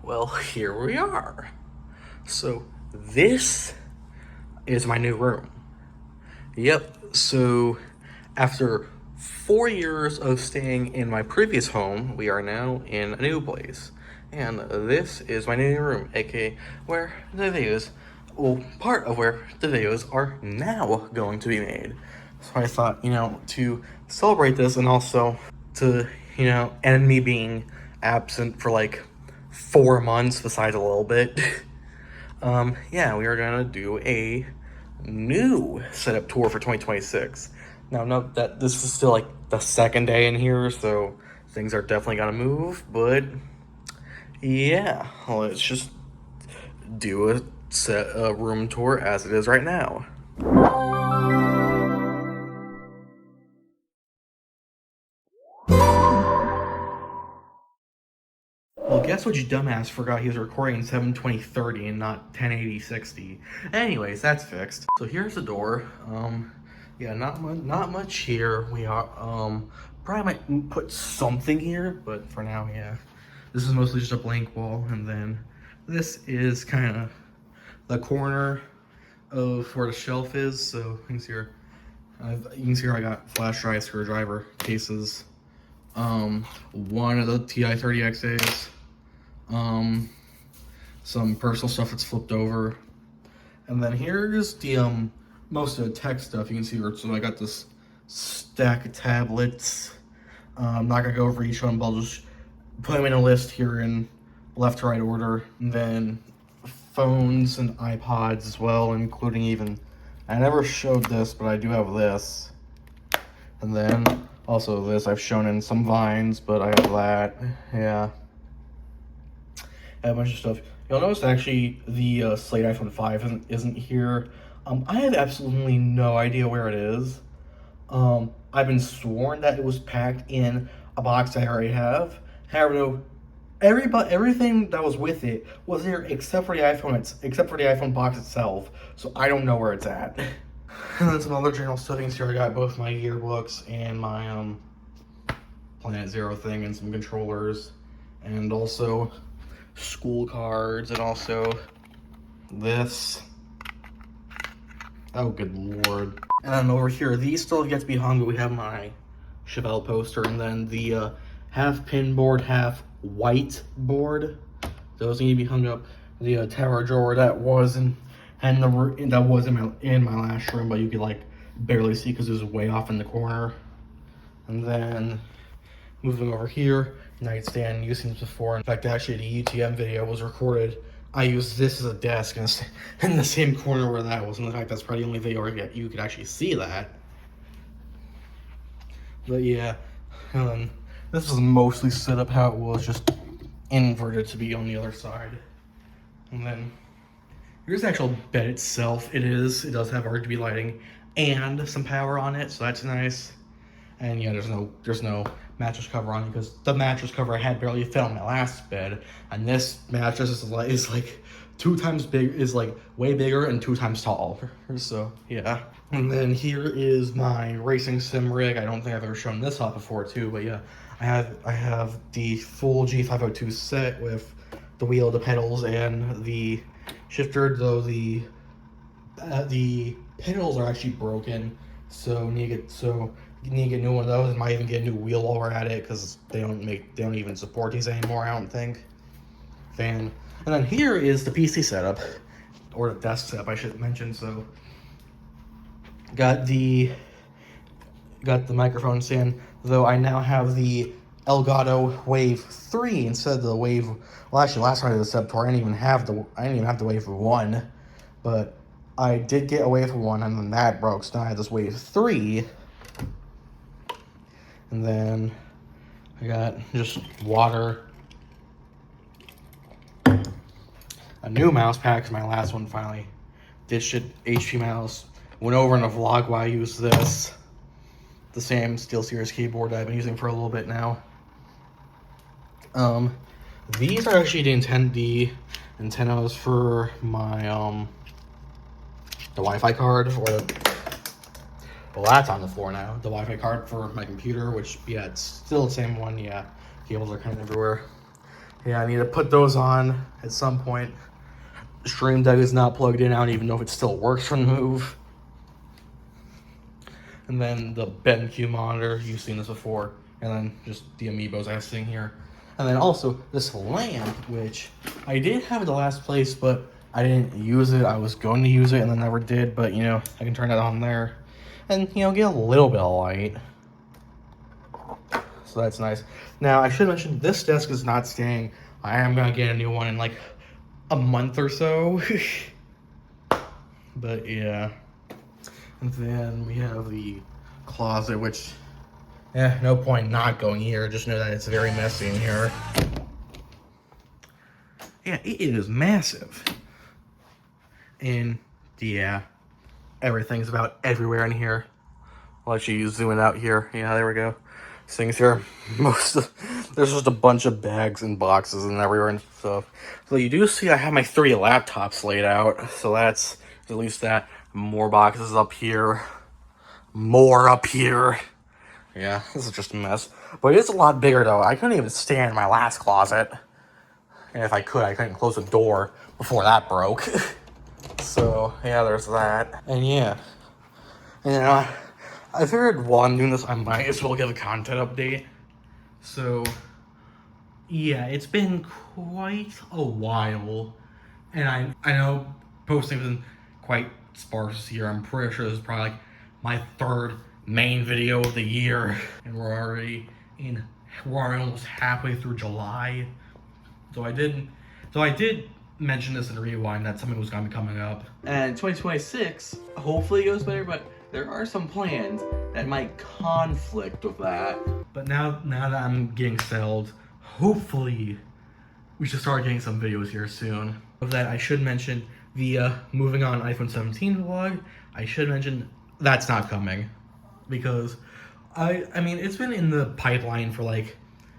Well, here we are. So, this is my new room. Yep, so after 4 years of staying in my previous home, we are now in a new place. And this is my new room, aka where the videos, well, part of where the videos are now going to be made. So I thought, to celebrate this and also to, end me being absent for like 4 months besides a little bit. Yeah, we are gonna do a new setup tour for 2026. Now, note that this is still like the second day in here, so things are definitely gonna move, but yeah, let's just do a room tour as it is right now. Well, guess what, you dumbass forgot he was recording 720/30 and not 1080/60. Anyways, that's fixed. So here's the door. Yeah, not much here. We are probably might put something here, but for now, yeah. This is mostly just a blank wall, and then this is kind of the corner of where the shelf is. So you can see here, I got flash drive screwdriver cases. One of the TI-30XAs. Some personal stuff that's flipped over, and then here's the most of the tech stuff. You can see where, so I got this stack of tablets. I'm not gonna go over each one, but I'll just put them in a list here in left to right order. And then phones and iPods as well, including even, I never showed this, but I do have this. And then also this I've shown in some Vines, but I have that. Yeah. A bunch of stuff. You'll notice actually the Slate iPhone 5 isn't here. I have absolutely no idea where it is. I've been sworn that it was packed in a box I already have. However, no, everything that was with it was there except for the iPhone box itself. So I don't know where it's at. And then some other general stuffings here. I got both my yearbooks and my Planet Zero thing, and some controllers, and also school cards, and also this. Oh, good lord. And then over here, these still have yet to be hung, but we have my Chevelle poster, and then the half pin board, half white board. Those need to be hung up. The tower drawer that was in my last room, but you could like barely see because it was way off in the corner. And then moving over here, nightstand, used this before. In fact, actually the UTM video was recorded. I used this as a desk in the same corner where that was. And in fact, that's probably the only video where you could actually see that. But yeah, this is mostly set up how it was, just inverted to be on the other side. And then here's the actual bed itself. It does have RGB lighting and some power on it, so that's nice. And yeah, there's no mattress cover on it because the mattress cover I had barely fit on my last bed, and this mattress is like 2 times big, is like way bigger and 2 times taller. So yeah. And then here is my racing sim rig. I don't think I've ever shown this off before too, but yeah, I have the full G502 set with the wheel, the pedals, and the shifter. Though the pedals are actually broken, so you need to get new one of those, and might even get a new wheel while we're at it, because they don't even support these anymore, I don't think. And then here is the PC setup, or the desk setup, I should mention. So got the microphone stand, though I now have the Elgato Wave 3 instead of the Wave. Well, actually, last time I did the setup tour, I didn't even have the Wave 1, but I did get a Wave 1, and then that broke, so now I have this Wave 3. And then I got just water, a new mouse pad because my last one finally ditched it. HP mouse. Went over in a vlog why I used this. The same SteelSeries keyboard I've been using for a little bit now. These are actually the antennas for my the Wi-Fi card, or well, that's on the floor now. The Wi-Fi card for my computer, which, yeah, it's still the same one. Yeah, cables are kind of everywhere. Yeah, I need to put those on at some point. Stream Deck is not plugged in. I don't even know if it still works from the move. And then the BenQ monitor, you've seen this before. And then just the amiibos I have sitting here. And then also this lamp, which I did have at the last place, but I didn't use it. I was going to use it and then never did, but you know, I can turn that on there. And you know, get a little bit of light. So that's nice. Now I should mention this desk is not staying. I am gonna get a new one in like a month or so. But yeah. And then we have the closet, which, no point not going here. Just know that it's very messy in here. Yeah, it is massive. And yeah, everything's about everywhere in here. I'll let you zoom it out here. Yeah, there we go. Things here. There's just a bunch of bags and boxes and everywhere and stuff. So you do see I have my 3 laptops laid out. So that's at least that. More boxes up here. More up here. Yeah, this is just a mess. But it's a lot bigger though. I couldn't even stand in my last closet. And if I could, I couldn't close the door before that broke. So yeah, there's that. And yeah. And I figured while I'm doing this, I might as well give a content update. So, yeah, it's been quite a while. And I know posting has been quite sparse this year. I'm pretty sure this is probably like my 3rd main video of the year. And we're already almost halfway through July. So I did mention this in the rewind that something was going to be coming up. And 2026, hopefully it goes better, but there are some plans that might conflict with that. But now that I'm getting settled, hopefully we should start getting some videos here soon. Of that, I should mention the moving on iPhone 17 vlog. I should mention that's not coming because I mean it's been in the pipeline for like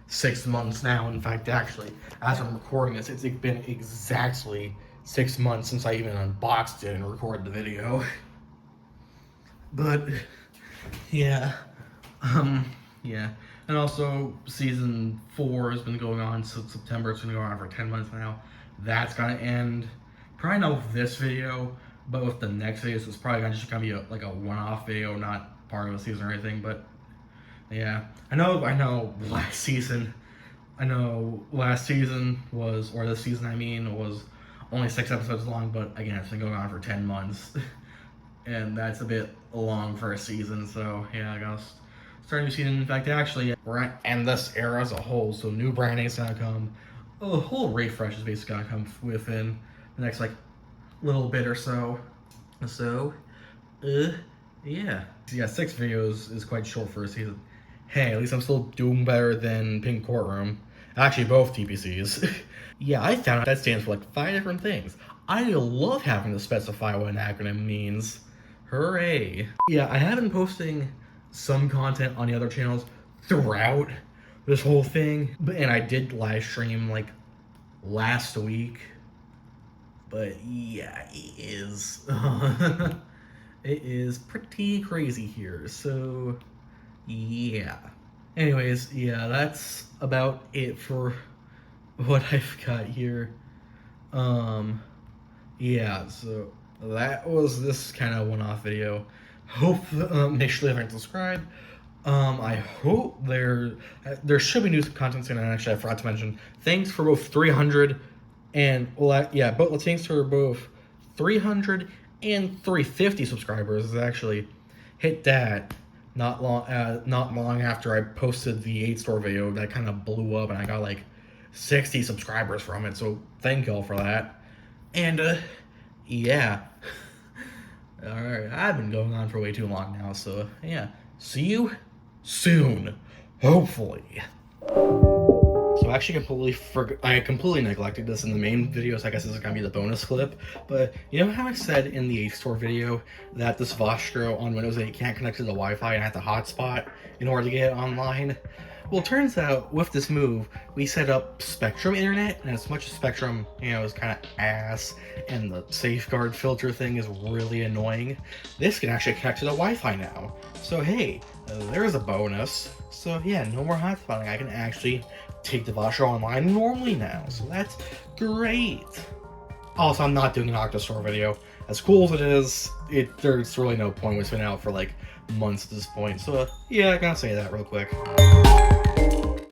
6 months now. In fact, actually, as I'm recording this, it's been exactly 6 months since I even unboxed it and recorded the video. But yeah, yeah, and also season 4 has been going on since September. It's been going on for 10 months now. That's gonna end probably not with this video, but with the next video. So it's probably just gonna be like a one-off video, not part of a season or anything. But yeah, I know. Last season was, or this season I mean, was only 6 episodes long. But again, it's been going on for 10 months. And that's a bit long for a season, so yeah, I guess starting a new season. In fact, actually, we're gonna end this era as a whole, so new branding is gonna come. A whole refresh is basically gonna come within the next like little bit or so. So, yeah. 6 videos is quite short for a season. Hey, at least I'm still doing better than Pink Courtroom. Actually, both TPCs. Yeah, I found out that stands for like 5 different things. I love having to specify what an acronym means. Hooray. Yeah, I have been posting some content on the other channels throughout this whole thing. And I did live stream like last week. But yeah, it is. It is pretty crazy here. So yeah. Anyways, yeah, that's about it for what I've got here. Yeah, so that was this kind of one-off video. Hope make sure to like and subscribe. I hope there should be new content soon. And actually, I forgot to mention thanks for both 300 and thanks for both 300 and 350 subscribers. Actually hit that not long after I posted the 8-store video that kind of blew up, and I got like 60 subscribers from it. So thank y'all for that. And yeah. Alright, I've been going on for way too long now, so yeah. See you soon. Hopefully. So I actually completely neglected this in the main video, so I guess this is gonna be the bonus clip. But you know how I said in the 8-store video that this Vostro on Windows 8 can't connect to the Wi-Fi and I have to hotspot in order to get it online? Well, it turns out with this move, we set up Spectrum Internet, and as much as Spectrum, is kind of ass, and the safeguard filter thing is really annoying, this can actually connect to the Wi-Fi now. So hey, there's a bonus. So yeah, no more hotspotting. I can actually take the Vasher online normally now, so that's great. Also, I'm not doing an Octostore video. As cool as it is, there's really no point. It's been out for like months at this point. So yeah, I gotta say that real quick.